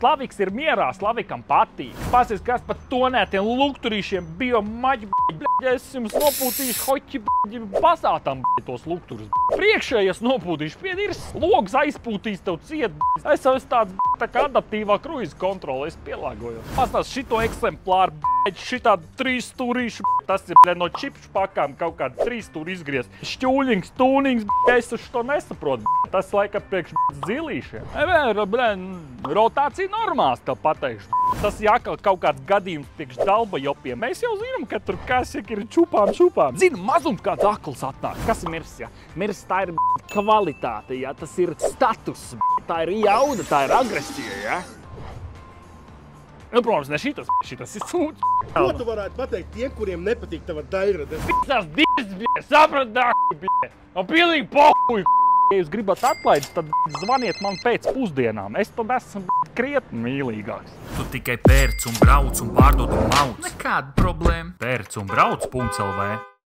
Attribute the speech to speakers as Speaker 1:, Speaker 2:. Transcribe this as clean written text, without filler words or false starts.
Speaker 1: Slaviks ir mierā, Slavikam patīk. Pasies, kas pat tonētiem lukturīšiem bio maģi, ja es jums nopūtīšu hoķi, pasātam tos lukturus. Priekšējies nopūtīšu, piedirs, logs aizpūtīs tev ciet. Es jau esmu tāds tā kā adaptīvā kruīza kontrole, es pielāgojos. Pastāst šito eksemplāru, šitā 3 stūrīšu, tas ir no čipšu pakām kaut kāda 3 stūri izgriez. Šķūļings, tūnings, es uz to nesaprotu. Tas laika priekš zilīšiem. Rotācija normāls, tev pateikšu. Tas jākal kaut kāds gadījums priekš dalbajopiem. Mēs jau zinām, ka tur kas ir čupām. Zinu, mazums kāds akls atnāk. Kas ir mirs, ja? Mirs tā ir kvalitāte, ja? Tas ir status, tā ir jauda, tā ir agresija, ja? Nu, protams, ne šitas ir sūds.
Speaker 2: Ko tu varētu pateikt tiem, kuriem nepatīk tava daļrada?
Speaker 1: Tās divas, saprat, un pilnīgi pohuj. Ja jūs gribat atlaides, tad zvaniet man pēc pusdienām. Es tad esmu krietni mīlīgāks.
Speaker 3: Tu tikai pērc un brauc un pārdod un mauc. Nekāda problēma. Pērc un brauc.lv